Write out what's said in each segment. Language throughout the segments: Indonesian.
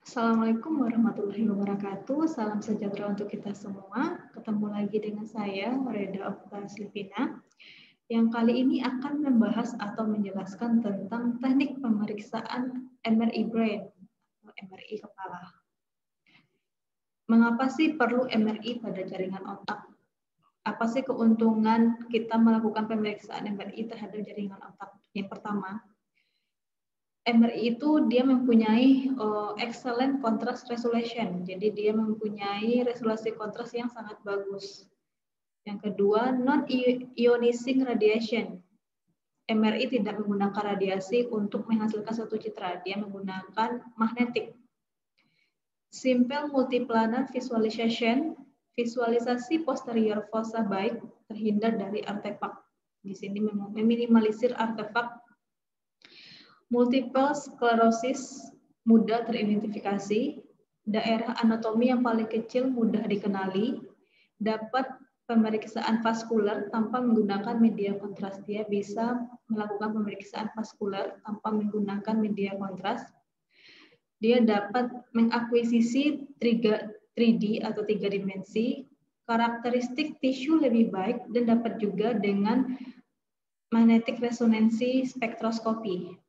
Assalamualaikum warahmatullahi wabarakatuh. Salam sejahtera untuk kita semua. Ketemu lagi dengan saya, Reda Okta Slipina, yang kali ini akan membahas atau menjelaskan tentang teknik pemeriksaan MRI brain atau MRI kepala. Mengapa sih perlu MRI pada jaringan otak? Apa sih keuntungan kita melakukan pemeriksaan MRI terhadap jaringan otak? Yang pertama, MRI itu dia mempunyai excellent contrast resolution, jadi dia mempunyai resolusi kontras yang sangat bagus. Yang kedua, non-ionizing radiation. MRI tidak menggunakan radiasi untuk menghasilkan suatu citra, dia menggunakan magnetik. Simple multiplanar visualization, visualisasi posterior fossa baik terhindar dari artefak. Di sini meminimalisir artefak. Multiple sclerosis mudah teridentifikasi, daerah anatomi yang paling kecil mudah dikenali, dapat pemeriksaan vaskular tanpa menggunakan media kontras. Dia bisa melakukan pemeriksaan vaskular tanpa menggunakan media kontras. Dia dapat mengakuisisi 3D atau 3 dimensi, karakteristik tisu lebih baik, dan dapat juga dengan magnetic resonansi spektroskopi.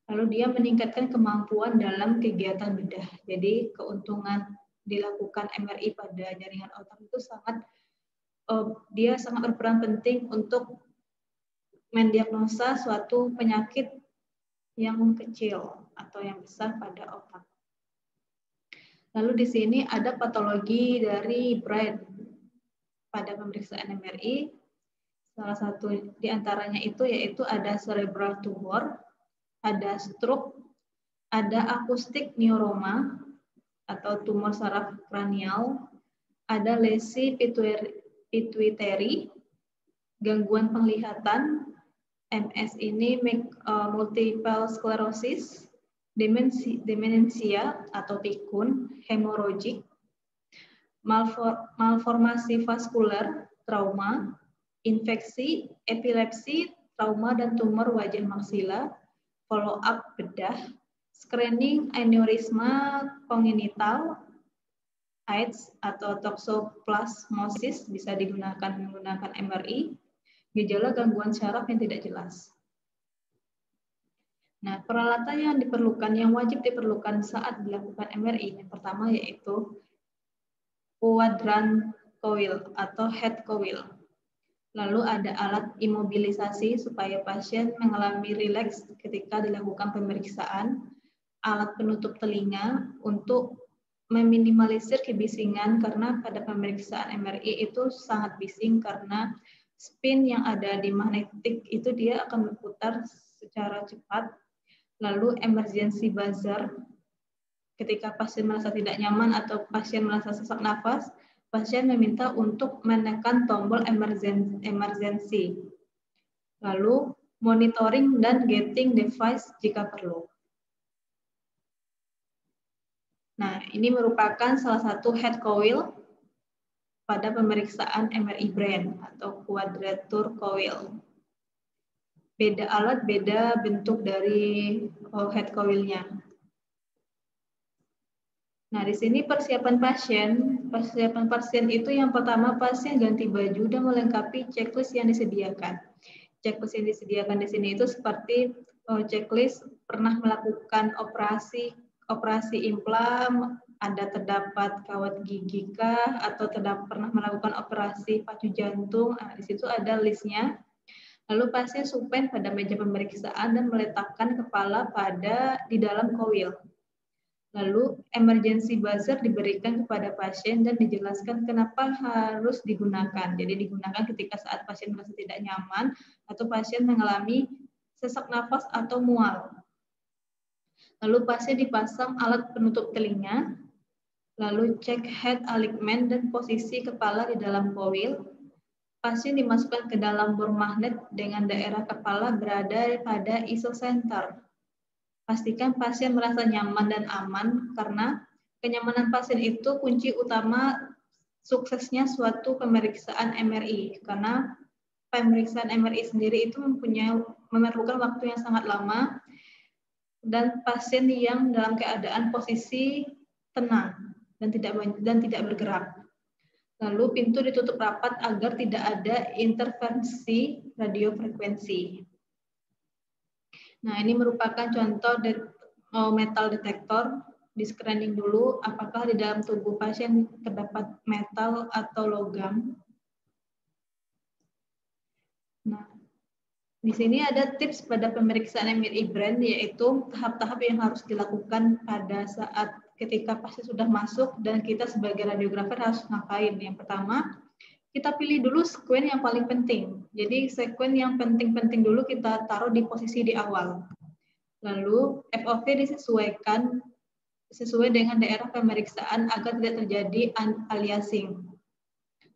Lalu dia meningkatkan kemampuan dalam kegiatan bedah. Jadi keuntungan dilakukan MRI pada jaringan otak itu dia sangat berperan penting untuk mendiagnosa suatu penyakit yang kecil atau yang besar pada otak. Lalu di sini ada patologi dari brain pada pemeriksaan MRI. Salah satu di antaranya itu yaitu ada cerebral tumor, ada stroke, ada akustik neuroma atau tumor saraf kranial, ada lesi pituitary, gangguan penglihatan, MS ini multiple sclerosis, demensia atau pikun, hemorrhagic, malformasi vaskular, trauma, infeksi, epilepsi, trauma dan tumor wajah maksila, follow up bedah, screening aneurisma kongenital, AIDS atau toxoplasmosis bisa digunakan menggunakan MRI, gejala gangguan syaraf yang tidak jelas. Nah, peralatan yang diperlukan, yang wajib diperlukan saat dilakukan MRI, yang pertama yaitu quadrant coil atau head coil. Lalu ada alat imobilisasi supaya pasien mengalami rileks ketika dilakukan pemeriksaan, alat penutup telinga untuk meminimalisir kebisingan karena pada pemeriksaan MRI itu sangat bising karena spin yang ada di magnetik itu dia akan berputar secara cepat. Lalu emergency buzzer, ketika pasien merasa tidak nyaman atau pasien merasa sesak nafas, pasien meminta untuk menekan tombol emergency. Lalu monitoring dan gating device jika perlu. Nah, ini merupakan salah satu head coil pada pemeriksaan MRI brain atau quadrature coil. Beda alat, beda bentuk dari head coil-nya. Nah, di sini persiapan pasien itu yang pertama pasien ganti baju dan melengkapi checklist yang disediakan. Checklist yang disediakan di sini itu seperti checklist pernah melakukan operasi implan, ada terdapat kawat gigi kah, atau pernah melakukan operasi pacu jantung. Nah, di situ ada listnya. Lalu pasien supine pada meja pemeriksaan dan meletakkan kepala di dalam coil. Lalu emergency buzzer diberikan kepada pasien dan dijelaskan kenapa harus digunakan. Jadi digunakan ketika saat pasien merasa tidak nyaman atau pasien mengalami sesak nafas atau mual. Lalu pasien dipasang alat penutup telinga, lalu cek head alignment dan posisi kepala di dalam coil. Pasien dimasukkan ke dalam bor magnet dengan daerah kepala berada pada isocenter. Pastikan pasien merasa nyaman dan aman karena kenyamanan pasien itu kunci utama suksesnya suatu pemeriksaan MRI. Karena pemeriksaan MRI sendiri itu memerlukan waktu yang sangat lama dan pasien yang dalam keadaan posisi tenang dan tidak bergerak. Lalu pintu ditutup rapat agar tidak ada interferensi radiofrekuensi. Nah, ini merupakan contoh metal detektor. Di screening dulu apakah di dalam tubuh pasien terdapat metal atau logam. Nah, di sini ada tips pada pemeriksaan MRI brain, yaitu tahap-tahap yang harus dilakukan pada saat ketika pasien sudah masuk dan kita sebagai radiografer harus ngapain. Yang pertama, kita pilih dulu sekuen yang paling penting. Jadi sekuen yang penting-penting dulu kita taruh di posisi di awal. Lalu FOV disesuaikan sesuai dengan daerah pemeriksaan agar tidak terjadi aliasing.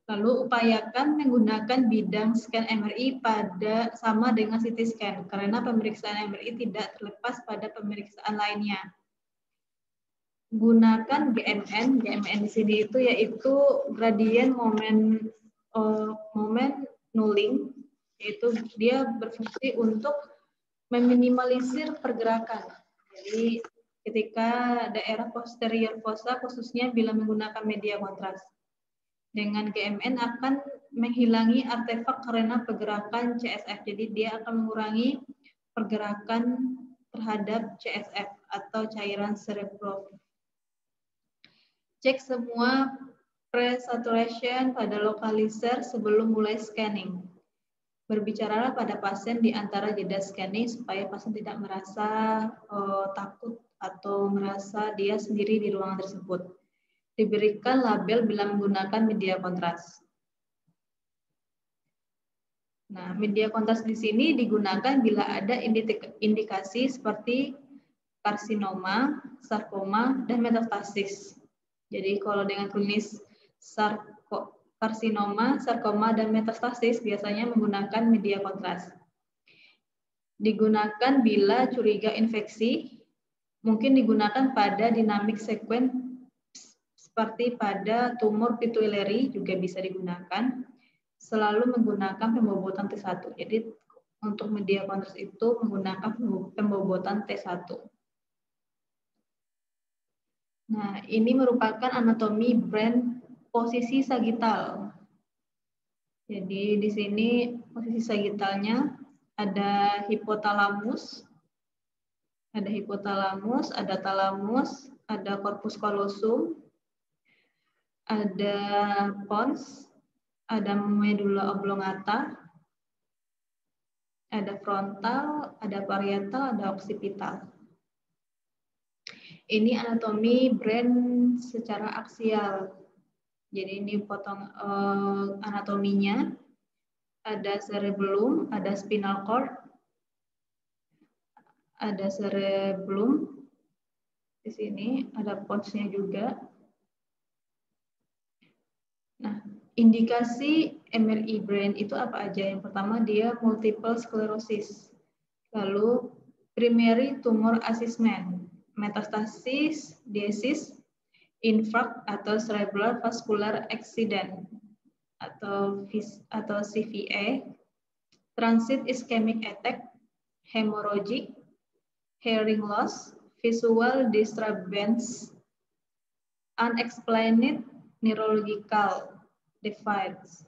Lalu upayakan menggunakan bidang scan MRI sama dengan CT scan karena pemeriksaan MRI tidak terlepas pada pemeriksaan lainnya. Gunakan GMN. GMN di sini yaitu gradient moment nulling, yaitu dia berfungsi untuk meminimalisir pergerakan. Jadi ketika daerah posterior fossa khususnya bila menggunakan media kontras. Dengan GMN akan menghilangi artefak karena pergerakan CSF. Jadi dia akan mengurangi pergerakan terhadap CSF atau cairan cerebral. Cek semua pre-saturation pada lokalizer sebelum mulai scanning. Berbicaralah pada pasien di antara jeda scanning supaya pasien tidak merasa takut atau merasa dia sendiri di ruangan tersebut. Diberikan label bila menggunakan media kontras. Nah, media kontras di sini digunakan bila ada indikasi seperti karsinoma, sarkoma, dan metastasis. Jadi kalau dengan klinis karsinoma, sarkoma, dan metastasis biasanya menggunakan media kontras. Digunakan bila curiga infeksi, mungkin digunakan pada dinamik sekuen seperti pada tumor pituitary juga bisa digunakan. Selalu menggunakan pembobotan T1. Jadi untuk media kontras itu menggunakan pembobotan T1. Nah, ini merupakan anatomi brain posisi sagital. Jadi di sini posisi sagitalnya ada hipotalamus, ada talamus, ada corpus callosum, ada pons, ada medulla oblongata, ada frontal, ada parietal, ada occipital. Ini anatomi brain secara aksial. Jadi ini potong anatominya. Ada cerebellum, ada spinal cord, ada cerebellum. Di sini ada ponsnya juga. Nah, indikasi MRI brain itu apa aja? Yang pertama dia multiple sclerosis. Lalu primary tumor assessment, metastasis, disease, infarct atau cerebral vascular accident atau CVA, transit ischemic attack, hemorrhagic, hearing loss, visual disturbance, unexplained neurological device.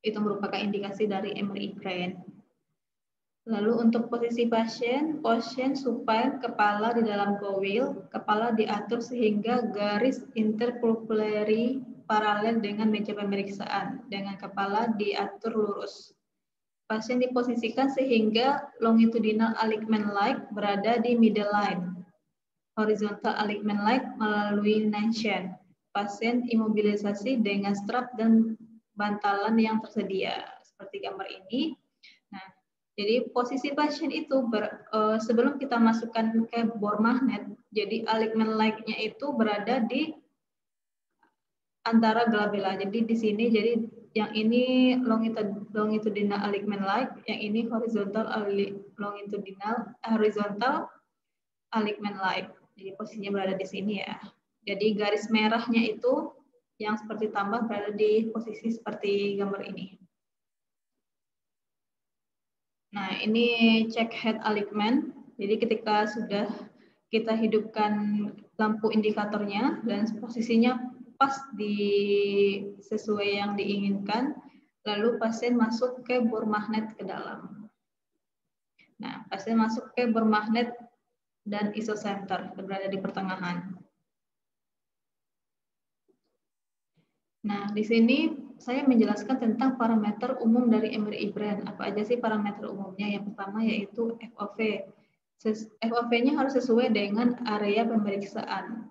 Itu merupakan indikasi dari MRI brain. Lalu untuk posisi pasien supine kepala di dalam cowl, kepala diatur sehingga garis interpupillary paralel dengan meja pemeriksaan, dengan kepala diatur lurus. Pasien diposisikan sehingga longitudinal alignment light berada di middle line. Horizontal alignment light melalui tension. Pasien imobilisasi dengan strap dan bantalan yang tersedia, seperti gambar ini. Nah, jadi posisi pasien itu sebelum kita masukkan ke bor magnet, jadi alignment light-nya itu berada di antara glabella. Jadi di sini jadi yang ini longitudinal alignment light, yang ini horizontal alignment light. Jadi posisinya berada di sini ya. Jadi garis merahnya itu yang seperti tambah berada di posisi seperti gambar ini. Nah, ini check head alignment. Jadi ketika sudah kita hidupkan lampu indikatornya dan posisinya pas sesuai yang diinginkan, lalu pasien masuk ke bor magnet ke dalam. Nah, pasien masuk ke bor magnet dan isocenter berada di pertengahan. Nah, di sini saya menjelaskan tentang parameter umum dari MRI brain. Apa aja sih parameter umumnya? Yang pertama yaitu FOV. FOV-nya harus sesuai dengan area pemeriksaan.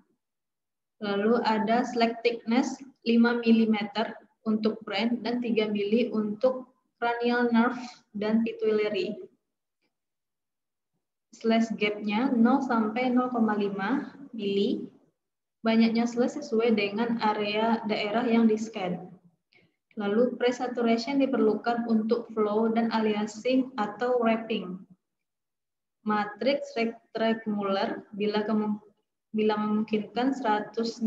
Lalu ada slack thickness 5 mm untuk brain dan 3 mm untuk cranial nerve dan pituitary. Slash gap-nya 0 sampai 0,5 mm. Banyaknya slash sesuai dengan area daerah yang di-scan. Lalu pre-saturation diperlukan untuk flow dan aliasing atau wrapping. Matriks rectangular bila memungkinkan 192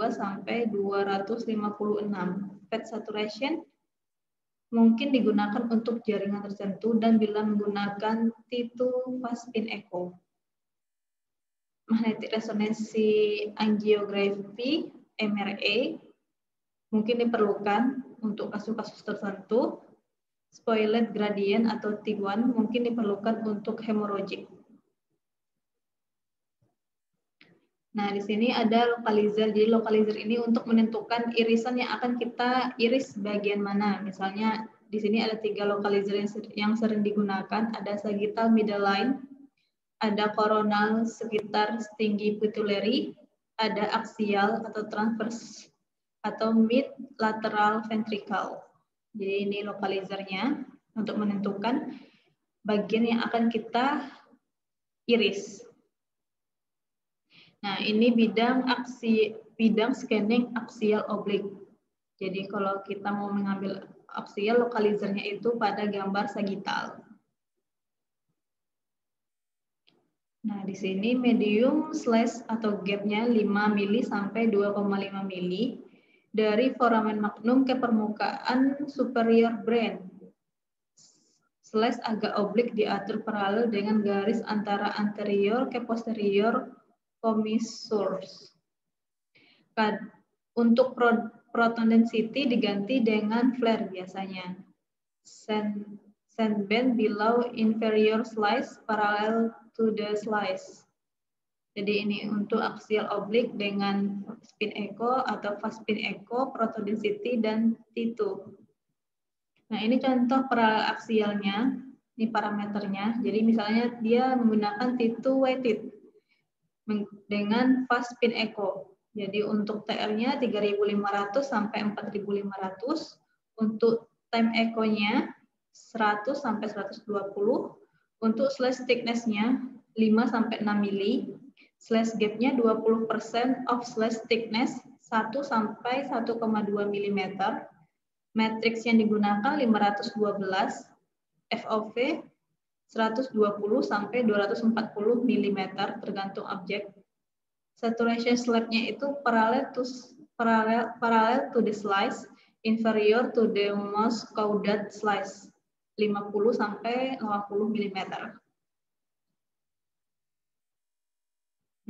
sampai 256. Fat saturation mungkin digunakan untuk jaringan tertentu dan bila menggunakan T2 fast spin echo. Magnetic resonance angiography MRA mungkin diperlukan untuk kasus-kasus tertentu. Spoiled gradient atau T1 mungkin diperlukan untuk hemorrhagic. Nah, di sini ada localizer. Jadi localizer ini untuk menentukan irisan yang akan kita iris bagian mana. Misalnya di sini ada 3 localizer yang sering digunakan. Ada sagittal middle line, ada coronal sekitar tinggi pituitary, ada axial atau transverse, atau mid lateral ventricle. Jadi ini localizernya untuk menentukan bagian yang akan kita iris. Nah, ini bidang scanning axial oblique. Jadi kalau kita mau mengambil axial, localizernya itu pada gambar sagittal. Nah, di sini medium slash atau gapnya 5 mili sampai 2,5 mili dari foramen magnum ke permukaan superior brain. Slash agak oblik diatur paralel dengan garis antara anterior ke posterior commissures. Untuk proton density diganti dengan flare biasanya. Sandband below inferior slice parallel to the slice. Jadi ini untuk axial oblique dengan spin echo atau fast spin echo, proton density, dan T2. Nah, ini contoh paralel aksialnya, ini parameternya. Jadi misalnya dia menggunakan T2 weighted dengan fast spin echo. Jadi untuk TR-nya 3.500 sampai 4.500, untuk time echo-nya 100 sampai 120, untuk slash thickness-nya 5 sampai 6 mili, slash gap-nya 20% of slash thickness 1 sampai 1,2 mm. Matriks yang digunakan 512, FOV 120 sampai 240 mm tergantung objek. Saturation slope-nya itu parallel to the slice, inferior to the most caudate slice, 50 sampai 80 mm.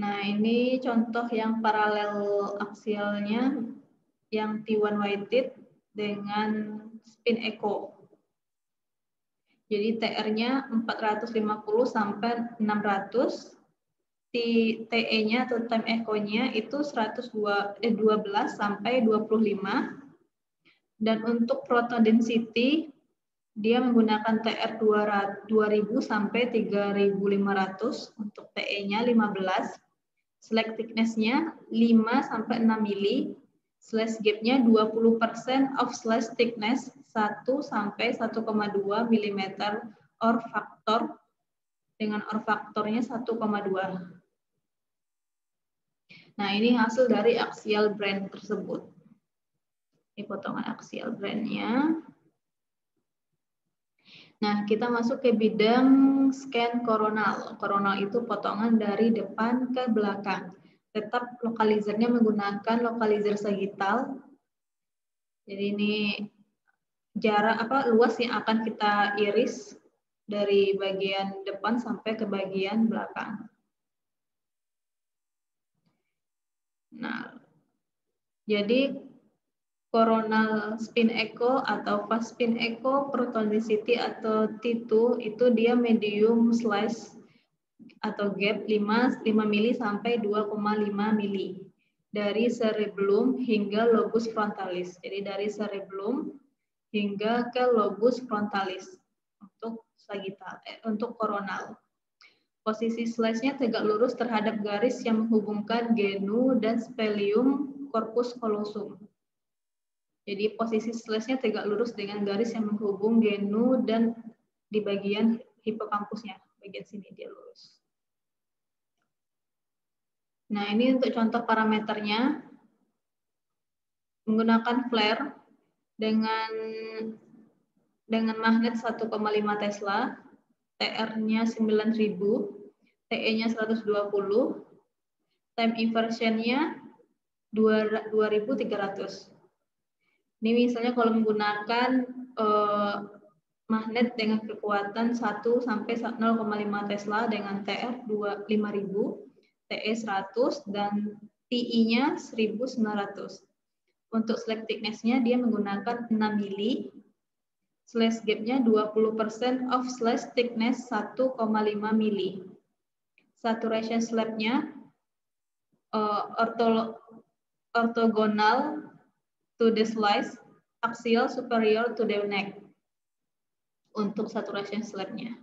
Nah, ini contoh yang paralel aksialnya yang T1 weighted dengan spin echo. Jadi TR-nya 450 sampai 600, TE-nya atau time echo-nya itu 12 sampai 25. Dan untuk proton density dia menggunakan TR 2000 sampai 3500, untuk TE-nya 15. Slack thickness-nya 5 sampai 6 mili. Slash gap-nya 20% of slash thickness 1 sampai 1,2 mm or faktor dengan or faktornya 1,2. Nah, ini hasil dari axial brain tersebut. Ini potongan axial brain-nya. Nah, kita masuk ke bidang scan koronal. Koronal itu potongan dari depan ke belakang. Tetap lokalizernya menggunakan lokalizer sagittal. Jadi ini jarak luas yang akan kita iris dari bagian depan sampai ke bagian belakang. Nah, jadi coronal spin echo atau fast spin echo proton density atau T2 itu dia medium slice atau gap 5 mili sampai 2,5 mili dari cerebellum hingga lobus frontalis. Jadi dari cerebellum hingga ke lobus frontalis untuk sagittal, untuk coronal. Posisi slice-nya tegak lurus terhadap garis yang menghubungkan genu dan sphenium corpus callosum. Jadi posisi slice-nya tegak lurus dengan garis yang menghubung genu dan di bagian hipokampusnya, bagian sini dia lurus. Nah, ini untuk contoh parameternya. Menggunakan flare dengan magnet 1,5 Tesla, TR-nya 9.000, TE-nya 120, time inversion-nya 2.300. Ini misalnya kalau menggunakan magnet dengan kekuatan 1 sampai 0,5 Tesla dengan TR 5.000, TE 100, dan TI-nya 1.900. Untuk slack thickness-nya dia menggunakan 6 mili, slash gap-nya 20% of slash thickness 1,5 mili. Saturation slab-nya orthogonal to the slice, axial superior to the neck. Untuk saturation slab-nya.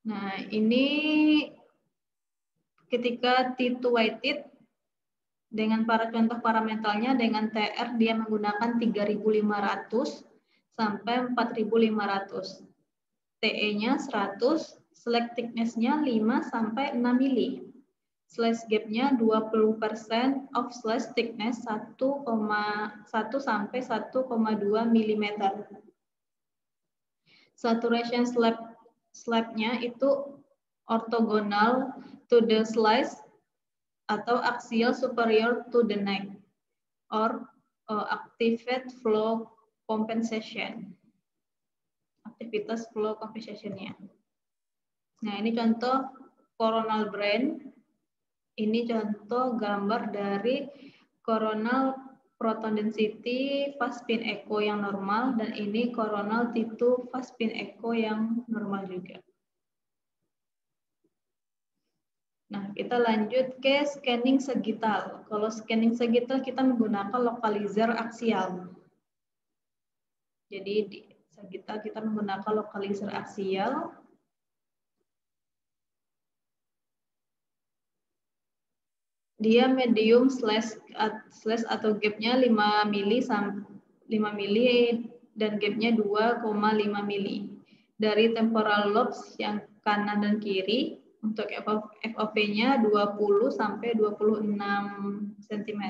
Nah, ini ketika T2 weighted dengan para contoh parameternya, dengan TR dia menggunakan 3.500 sampai 4.500. TE-nya 100, slack thickness-nya 5 sampai 6 mili. Slash gap-nya 20% of slash thickness 1,1 sampai 1,2 mm. Saturation slab-nya itu orthogonal to the slice atau axial superior to the neck or activate flow compensation. Aktivitas flow compensation-nya. Nah, ini contoh coronal brain. Ini contoh gambar dari coronal proton density fast spin echo yang normal, dan ini coronal T2 fast spin echo yang normal juga. Nah, kita lanjut ke scanning sagittal. Kalau scanning sagittal kita menggunakan lokalizer aksial. Jadi di sagittal kita menggunakan lokalizer aksial. Dia medium slash atau gapnya 5 mili dan gapnya 2,5 mili. Dari temporal lobes yang kanan dan kiri, untuk FOV-nya 20 sampai 26 cm.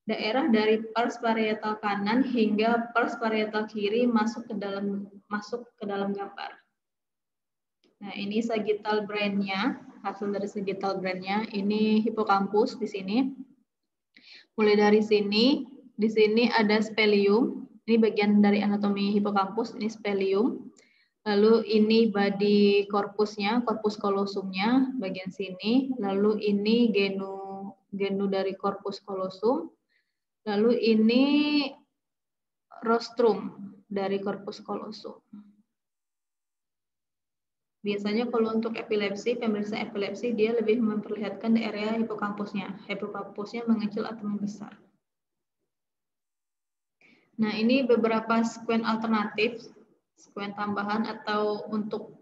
Daerah dari pars parietal kanan hingga pars parietal kiri masuk ke dalam gambar. Nah, ini sagittal brain-nya, hasil dari sagittal brain-nya. Ini hipokampus di sini. Mulai dari sini, di sini ada sphenium. Ini bagian dari anatomi hipokampus, ini sphenium. Lalu ini body corpusnya, corpus callosumnya, bagian sini. Lalu ini genu dari corpus callosum. Lalu ini rostrum dari corpus callosum. Biasanya kalau untuk epilepsi, pemeriksaan epilepsi dia lebih memperlihatkan di area hipokampusnya. Hipokampusnya mengecil atau membesar. Nah, ini beberapa sekuen alternatif, sekuen tambahan atau untuk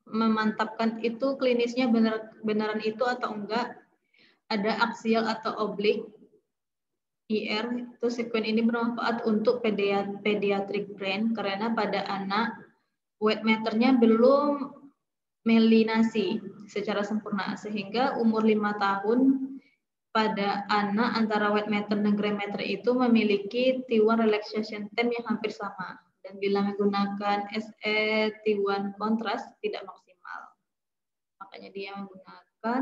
memantapkan itu klinisnya beneran itu atau enggak. Ada aksial atau oblik IR, itu sekuen ini bermanfaat untuk pediatric brain karena pada anak weight matter-nya belum melinasi secara sempurna, sehingga umur 5 tahun pada anak antara weight matter dan gray matter itu memiliki T1 relaxation time yang hampir sama, dan bila menggunakan SE-T1 contrast tidak maksimal. Makanya dia menggunakan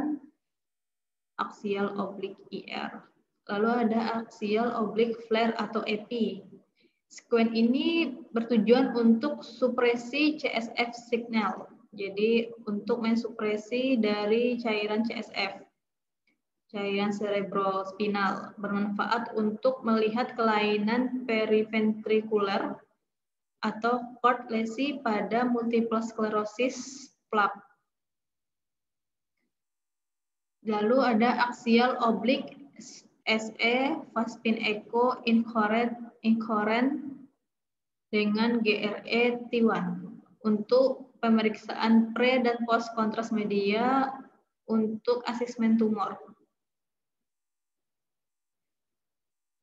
axial oblique IR. Lalu ada axial oblique flare atau EP. Sekuen ini bertujuan untuk supresi CSF signal. Jadi untuk mensupresi dari cairan CSF. cairan cerebrospinal, bermanfaat untuk melihat kelainan periventrikuler atau cord lesi pada multiple sclerosis plaque. Lalu ada axial oblique SE Vaspin Echo incoherent dengan GRE T1 untuk pemeriksaan pre dan post kontras media untuk asesmen tumor.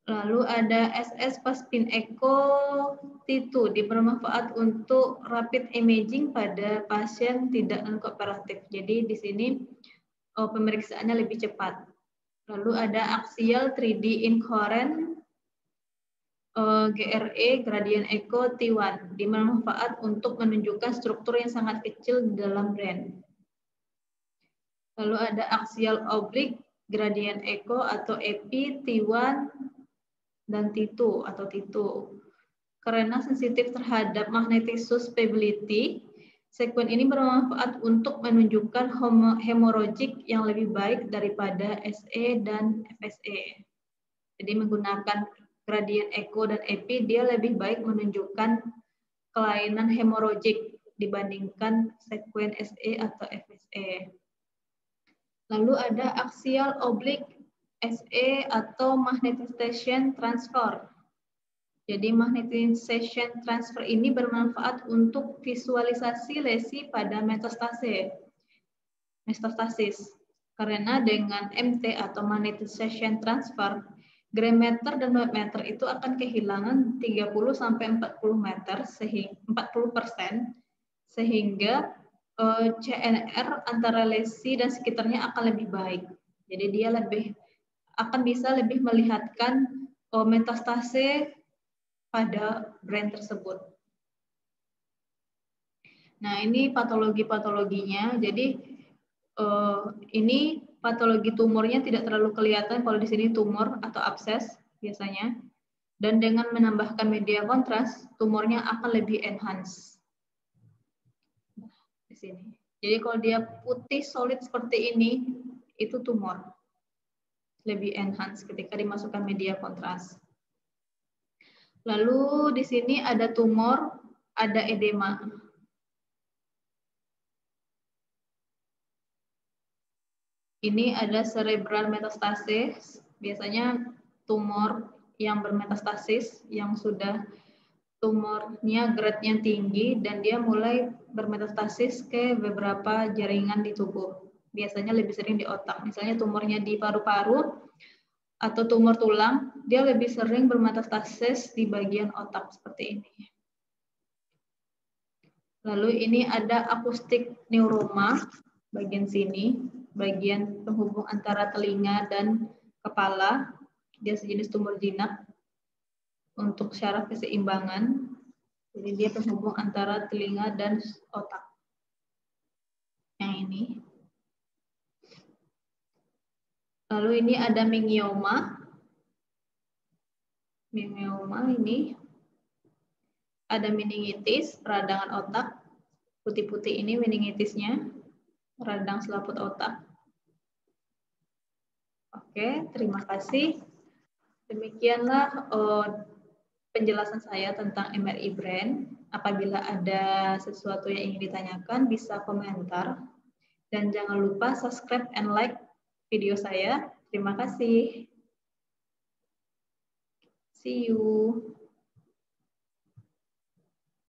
Lalu ada SS Vaspin Echo T2 bermanfaat untuk rapid imaging pada pasien tidak non-kooperatif. Jadi di sini pemeriksaannya lebih cepat. Lalu ada axial 3D incoherent GRE gradient echo T1 bermanfaat untuk menunjukkan struktur yang sangat kecil di dalam brain. Lalu ada axial oblique gradient echo atau EPI T1 dan T2 atau T2. Karena sensitif terhadap magnetic susceptibility, sekuen ini bermanfaat untuk menunjukkan hemorrhagic yang lebih baik daripada SE dan FSE. Jadi menggunakan gradient echo dan EPI, dia lebih baik menunjukkan kelainan hemorrhagic dibandingkan sekuen SE atau FSE. Lalu ada axial oblique SE atau magnetization transfer. Jadi magnetization transfer ini bermanfaat untuk visualisasi lesi pada metastasis. Karena dengan MT atau magnetization transfer, gram meter dan watt meter itu akan kehilangan 30 sampai 40 meter sehingga 40%, sehingga CNR antara lesi dan sekitarnya akan lebih baik. Jadi dia akan bisa lebih melihatkan metastase pada brain tersebut. Nah, ini patologinya. Jadi ini patologi tumornya tidak terlalu kelihatan kalau di sini tumor atau abses biasanya. Dan dengan menambahkan media kontras, tumornya akan lebih enhance. Di sini. Jadi kalau dia putih solid seperti ini, itu tumor. Lebih enhance ketika dimasukkan media kontras. Lalu di sini ada tumor, ada edema. Ini ada cerebral metastasis, biasanya tumor yang bermetastasis, yang sudah tumornya grade-nya tinggi dan dia mulai bermetastasis ke beberapa jaringan di tubuh. Biasanya lebih sering di otak, misalnya tumornya di paru-paru, atau tumor tulang, dia lebih sering bermetastasis di bagian otak seperti ini. Lalu ini ada akustik neuroma, bagian sini, bagian penghubung antara telinga dan kepala, dia sejenis tumor jinak untuk syaraf keseimbangan. Jadi dia penghubung antara telinga dan otak. Yang ini. Lalu ini ada mengioma. Mengioma ini ada meningitis, peradangan otak. Putih-putih ini meningitisnya, radang selaput otak. Oke, terima kasih. Demikianlah penjelasan saya tentang MRI brain. Apabila ada sesuatu yang ingin ditanyakan, bisa komentar. Dan jangan lupa subscribe and like video saya. Terima kasih. See you.